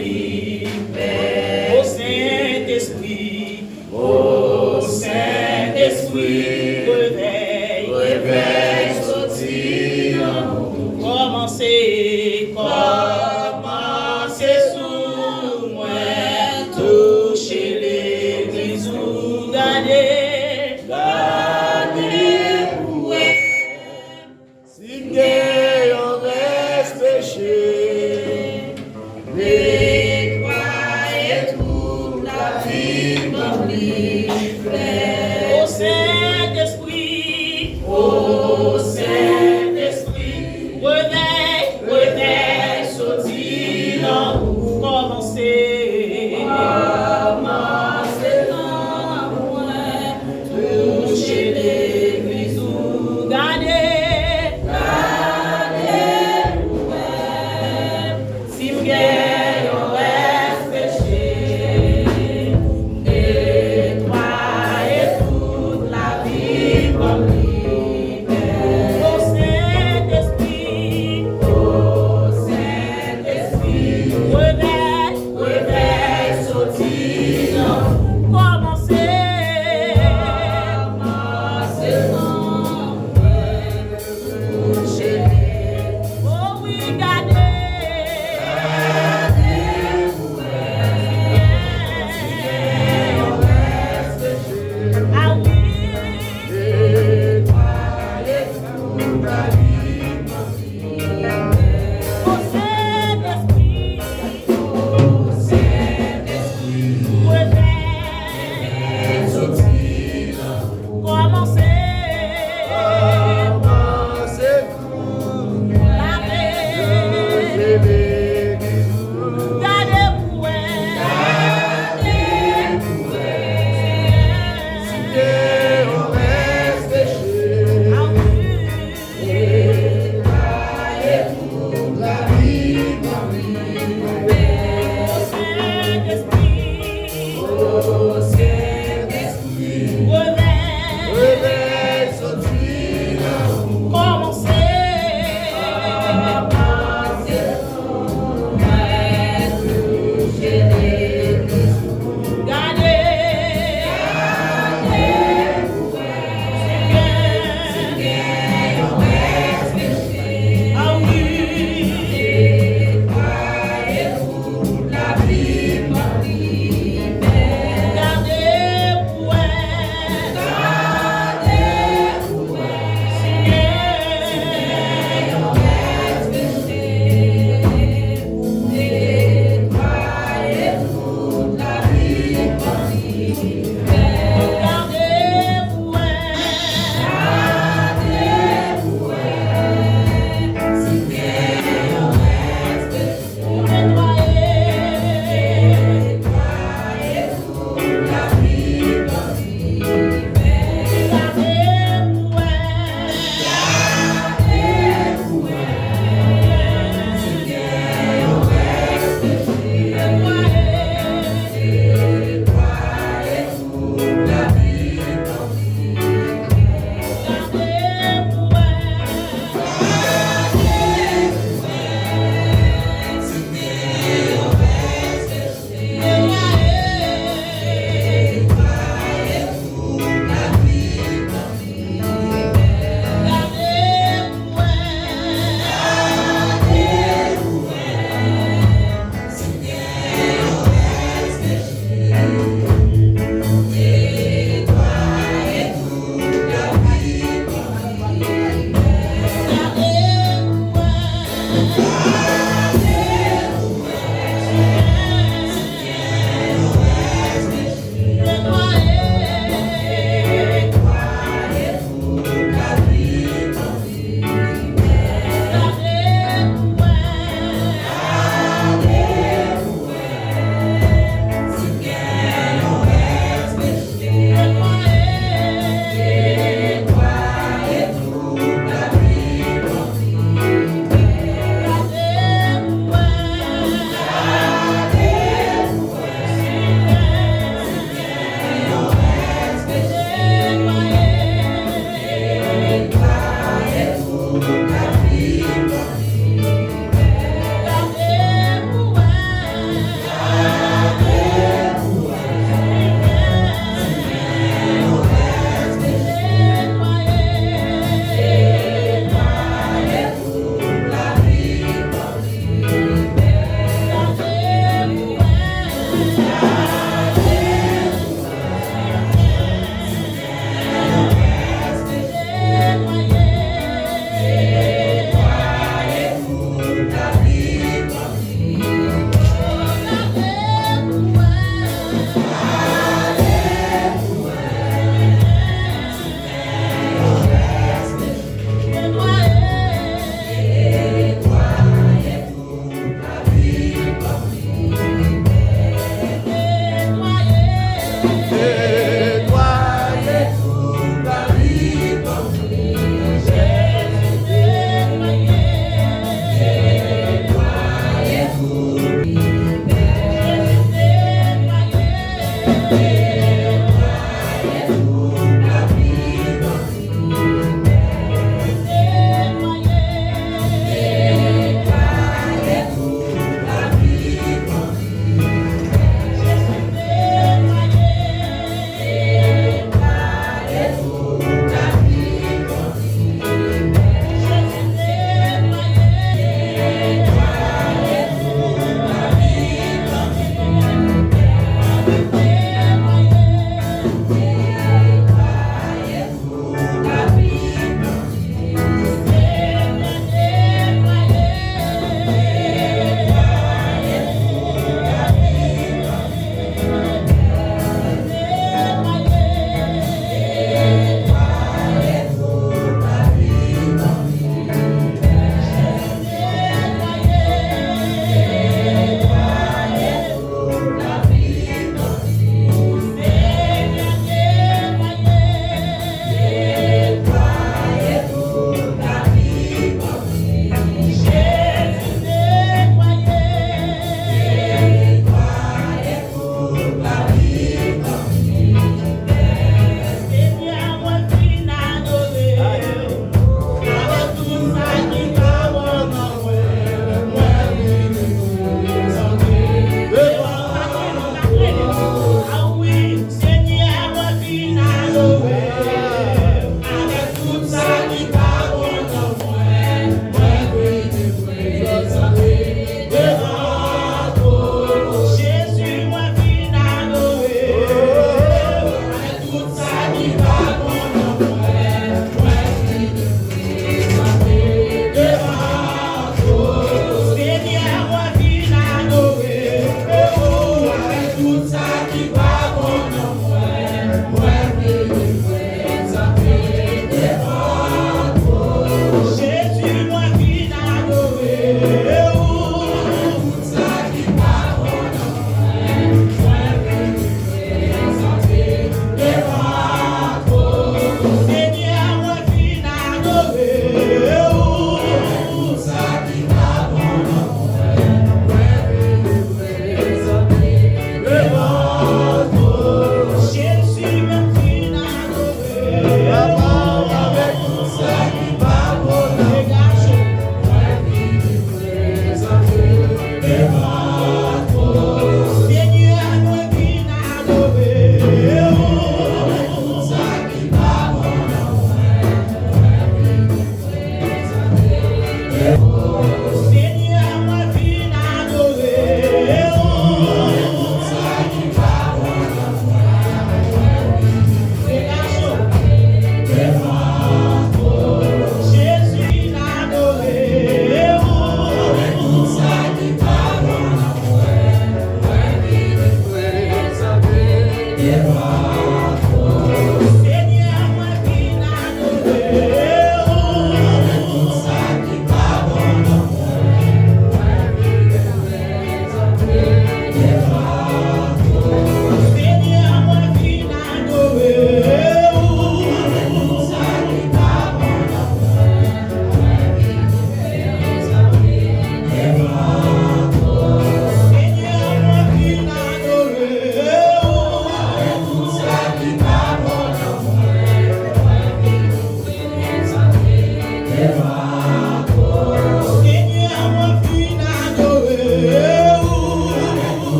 li paix. Au Saint-Esprit, au Saint-Esprit, réveille, réveille, sorti en nous. Commencez, commencez sous moi, touchez l'église ou gardez, gardez pour signer un reste péché. Les croix et toute la vie m'en livre. Au Saint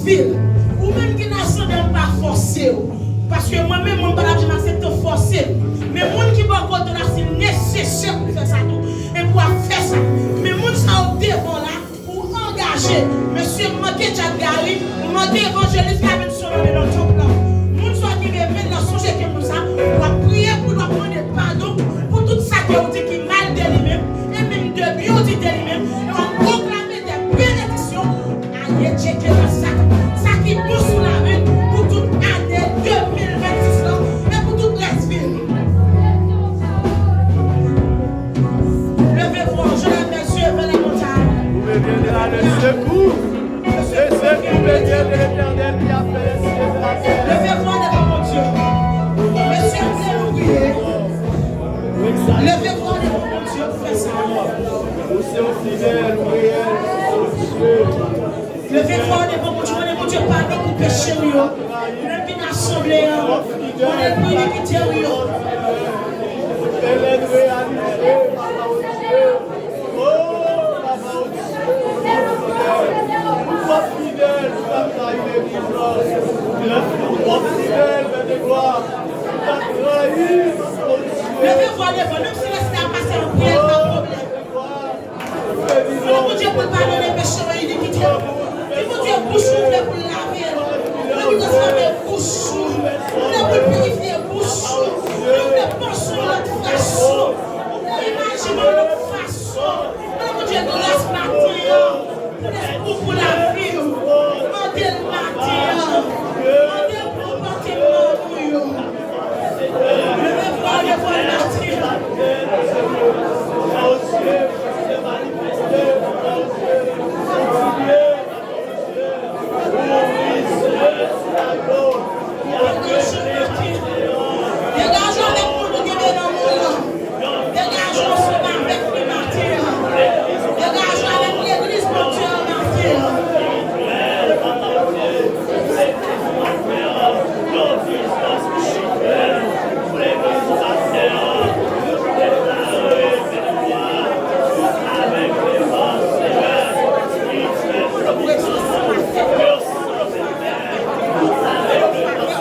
villes, ou même qui n'a pas forcé. Parce que moi-même, mon balade, je m'accepte forcer. Mais les gens qui vont côté là, c'est nécessaire pour faire ça tout. Et pour faire ça. Mais les gens qui sont devant là, pour engager. Monsieur Manqué Tchadgari, Manqué évangéliste, qui a même son nom dans ton plan. Les gens qui viennent dans son jeu comme ça, pour prier, pour demander pardon, pour tout ça qui ont dit qui mal de lui-même, et même de bien dit de lui-même, et on proclamer des bénédictions. Allez checker le sac. Ça qui pousse sous la main pour toute année 2026 et pour toutes les villes. Levez-vous, je lève mes yeux vers la montagne. Vous venez à le secours. C'est ce qui vient de l'Éternel qui a fait les cieux et la terre. Levez-vous devant mon Dieu. Messieurs, vous priez. Levez-vous devant mon Dieu pour faire ça. Nous sommes fidèles, Dieu. Levez-vous devant mon Dieu. Mon Dieu, pardon pour péché. On est bien assemblés. On est bien iniquité. Elle est réalisée, Papa au Dieu. Oh, Papa au Dieu. Nous sommes fidèles, nous avons trahi les délivrance. Nous sommes fidèles, mais de gloire. Nous avons trahi, Papa au Dieu. Levez-vous devant, même si le à passer en prière, pas de problème. Mon Dieu, pour pardonner les péchés et l'iniquité. Mon Dieu, bouche ouverte pour laver. Mon Dieu, bouche ouverte pour purifier, bouche ouverte. Nous pensons notre façon. Nous imaginons notre façon. Mon Dieu, grâce matin. Pour la vie. Mon Dieu, matin. Mon Dieu, pour porter mon Dieu. Levez-vous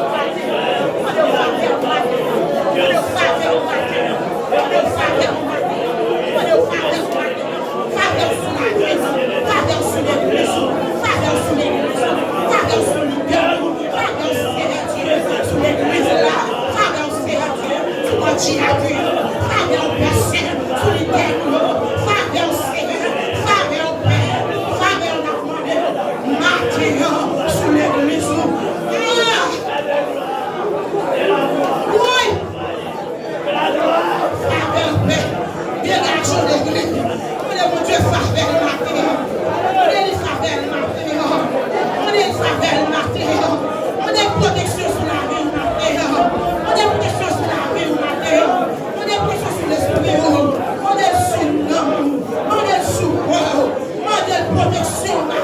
devant matin.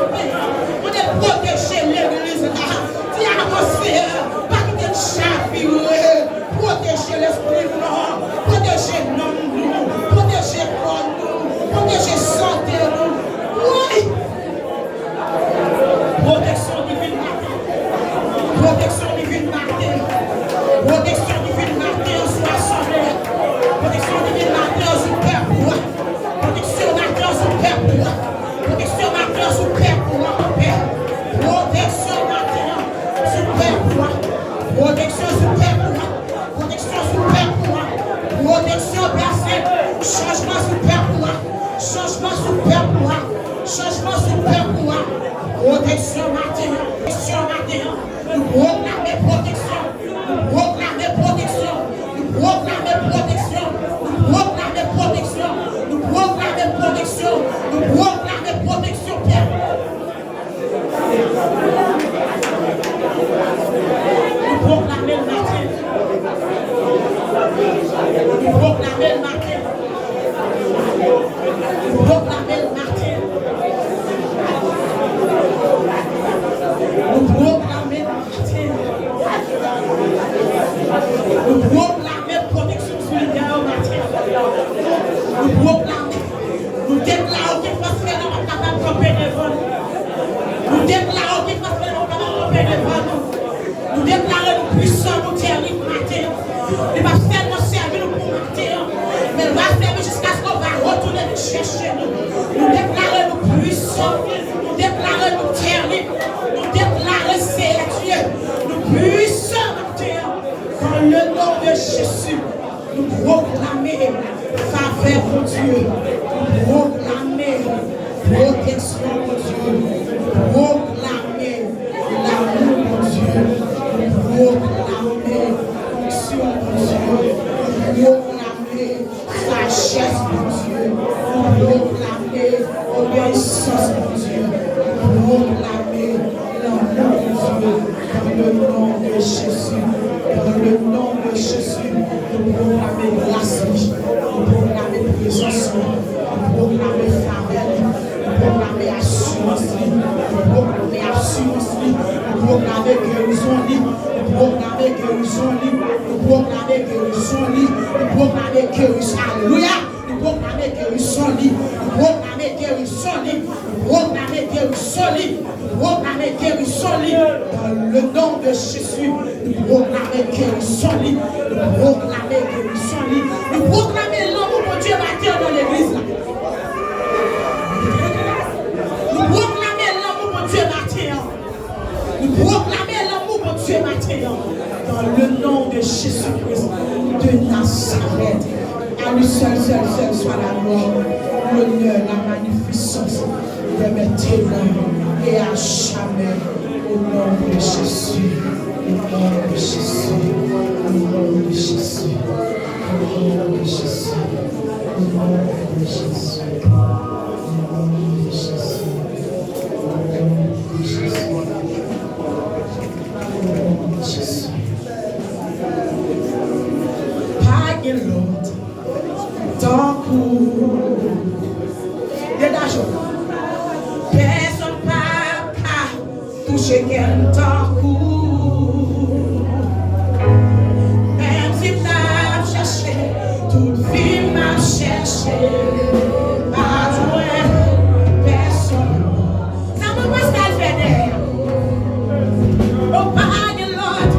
Nous déclarons qu'il faut faire dans la capable de bénévole. Nous déclarons qu'il faut faire faveur, mon Dieu. Proclamer protection, mon Dieu. Proclamer l'amour, mon Dieu. Proclamer fonction, mon Dieu. Proclamer sagesse, mon Dieu. Proclamer obéissance, mon Dieu. Proclamer l'amour, mon Dieu. Dans le nom de Jésus. Dans le nom de Jésus. Proclamer grâce, proclamer présence, proclamer faveur, proclamer assurance, proclamer assurance, proclamer guérison libre, proclamer guérison libre, proclamer guérison libre, proclamer guérison. Alléluia! Proclamer guérison libre, proclamer guérison libre, proclamer guérison libre, proclamer guérison libre. Dans le nom de Jésus, proclamer guérison libre, proclamer guérison libre, proclamer l'amour de Dieu matin dans l'église. Nous proclamer l'amour de Dieu matin. Nous proclamer l'amour de Dieu matin. Dans le nom de Jésus-Christ de Nazareth. À lui seul soit la gloire, l'honneur, la magnificence de mes témoins et à jamais au nom de Jésus. Au nom de Jésus. Au nom de Jésus. Au nom de Jésus. Au nom de Jésus. Au nom de Jésus. Au nom de Jésus. Au nom de Jésus. Pas de l'autre. Tant personne pas toucher qu'elle tant même si t'as cherché, toute vie m'a cherché, pas joué, personne. Ça me passe qu'à le faire. Oh, pas de l'autre,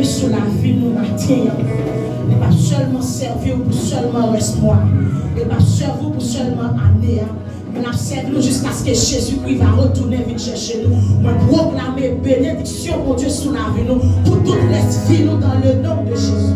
sur la vie nous matin. Il pas seulement servir pour seulement reste moi. Il pas servir pour seulement année. Mais il a servi jusqu'à ce que Jésus-Christ va retourner vite chercher nous. Moi proclamer bénédiction pour Dieu sur la vie nous. Pour toute les vies nous dans le nom de Jésus.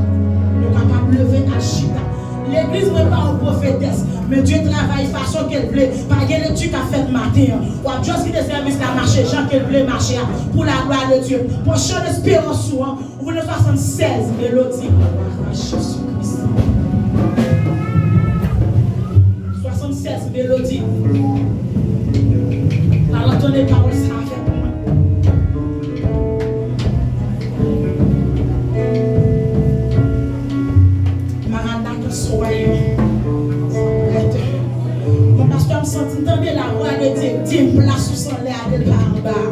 Nous sommes capables de lever à Chita. L'église n'est pas une prophétesse, mais Dieu travaille de façon qu'elle plaît. Pas que le truc a fait le matin. Ou à juste qui des services la marché, Jean qu'elle plaît marcher pour la gloire de Dieu. Pour chant d'espérance, vous voulez 76 mélodies. Jésus-Christ. 76 mélodies. Alors, entendez parole, ça a fait pour moi. Maranatha, soyons. Mon pasteur me sentit entendre la voix de Dieu. Dieu me place sous son l'air de là en bas.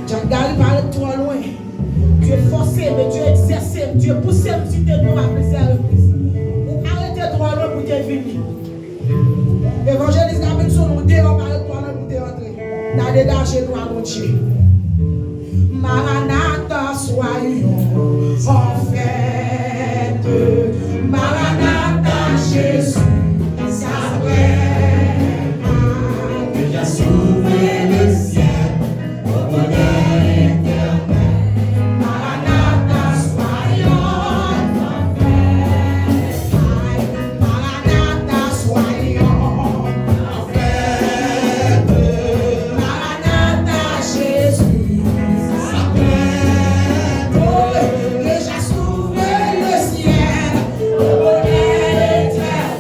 Jacques parle trop loin. Dieu forcé, mais Dieu exercé, Dieu poussé, si tu es nous à plusieurs reprises. Ou arrêtez trop loin pour te venir. Évangéliste Gabriel, nous dehors, parle trop loin pour te rentrer. Dans les dangers, nous à mon Dieu. Maranatha, soyons en fête. Maranatha, Jésus, s'apprête. Déjà s'ouvre le ciel, au bonheur éternel. Maranatha, soyons en fête. Maranatha, soyons en fête. Maranatha, Jésus. Déjà s'ouvre le ciel, au bonheur éternel.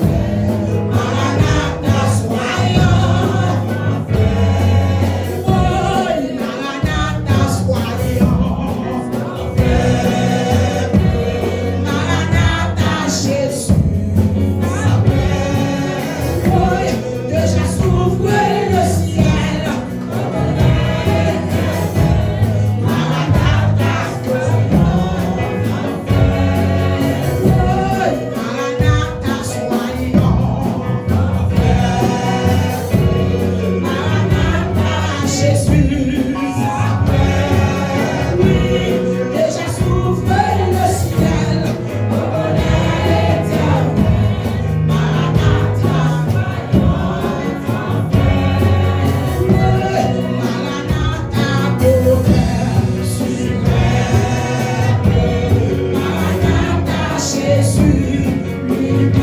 Maranatha, soyons en fête. Maranatha, soyons en fête. Maranatha, Jésus s'apprête. Déjà s'ouvre le ciel, au bonheur éternel. Maranatha, Maranatha, soyons en fête. Maranatha, Jésus s'apprête. Oui, déjà s'ouvre le ciel, au bonheur éternel. Maranatha, soyons en fête. Maranatha, bonheur suprême. Maranatha, Jésus lui-même.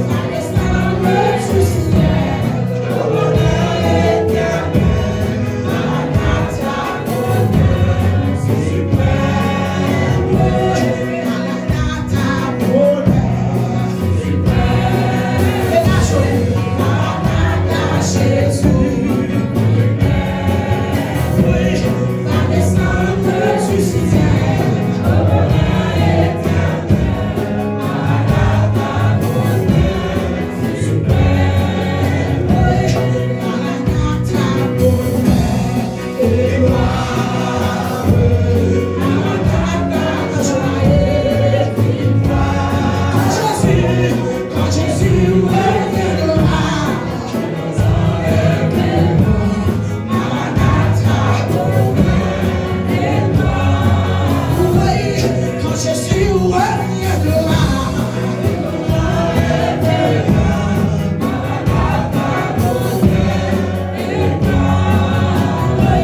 Va descendre du ciel, au bonheur éternel. Maranatha, bonheur suprême. Maranatha, bonheur suprême. Et la joie, Maranatha, Jésus lui-même. Va descendre du ciel, au bonheur éternel. Maranatha, bonheur suprême. Maranatha, bonheur et gloire. Maranatha, joie et victoire. Quand Jésus reviendra, nous enlèverons. Maranatha, bonheur et gloire. Oui, quand Jésus reviendra, nous enlèverons. Maranatha, bonheur et gloire. Oui,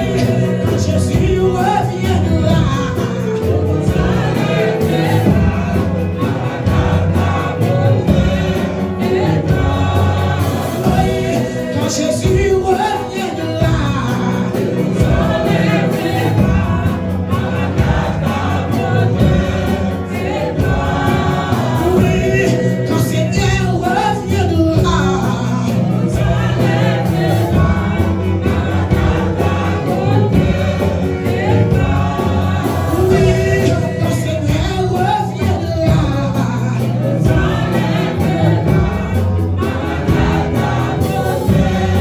quand Jésus reviendra, nous enlèverons. Maranatha, bonheur et gloire. Oui, quand Jésus reviendra, nous enlèverons. Maranatha, bonheur et gloire. Oui, quand Seigneur reviendra, nous enlèverons. Maranatha, bonheur et gloire. Oui, quand Seigneur reviendra, nous enlèverons. Maranatha, bonheur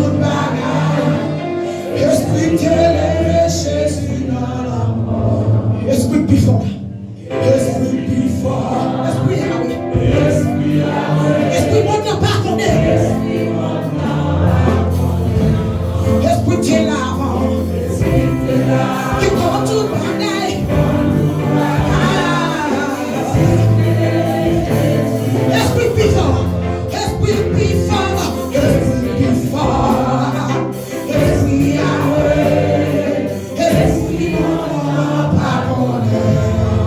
tout bagage. Esprit t'élève, Jésus dans la mort. Esprit plus fort. Esprit plus fort. Esprit Yahweh. Esprit monte pas qu'on est. Esprit t'es l'avant. Qui prend tout bagage. Esprit plus fort. Esprit plus fort. Esprit plus fort. Esprit Yahweh. Esprit monte pas qu'on est.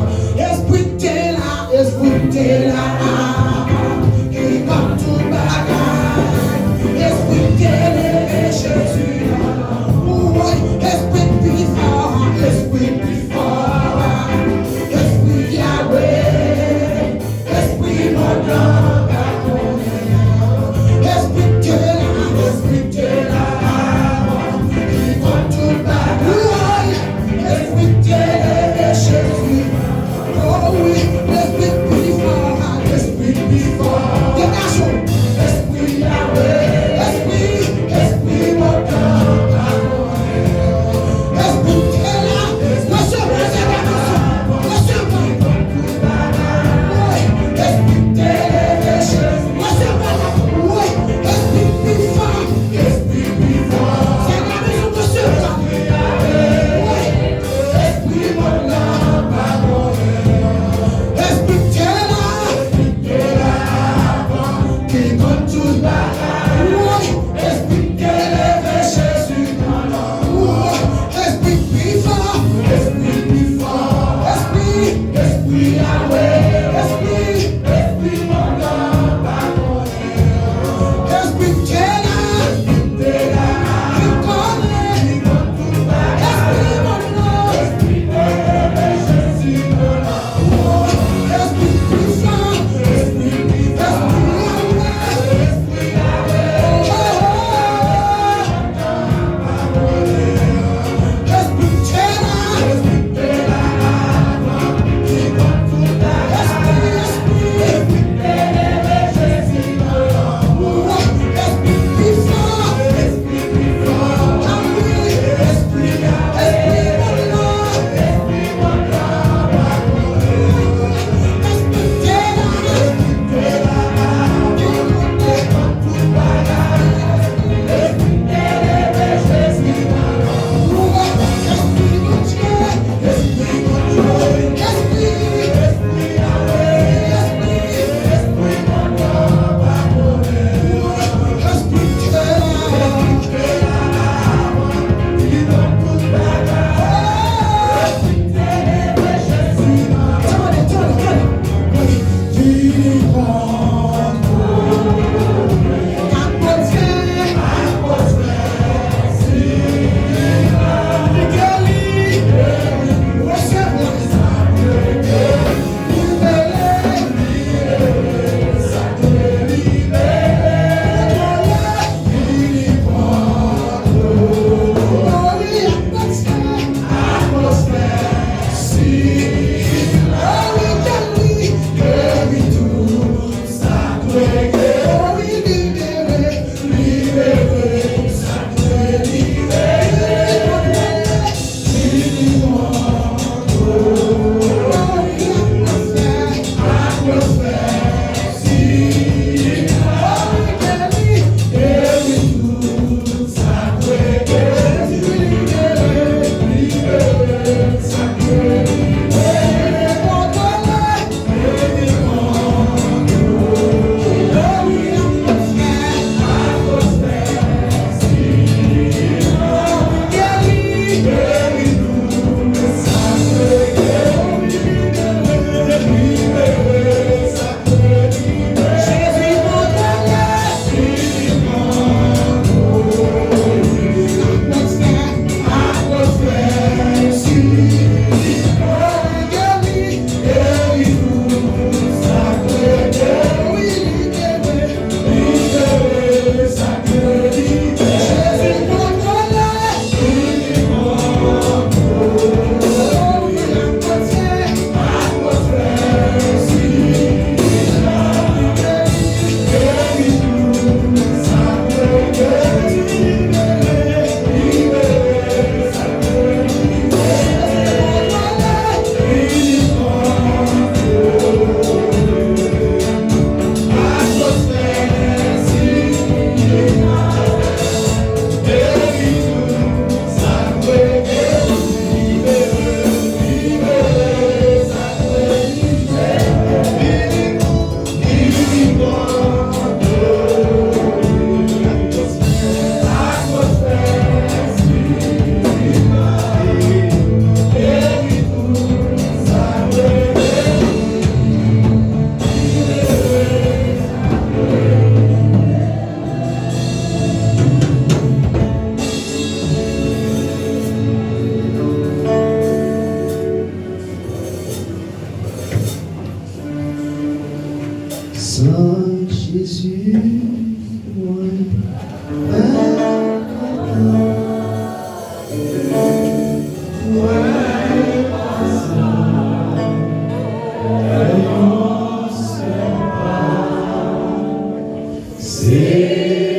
Say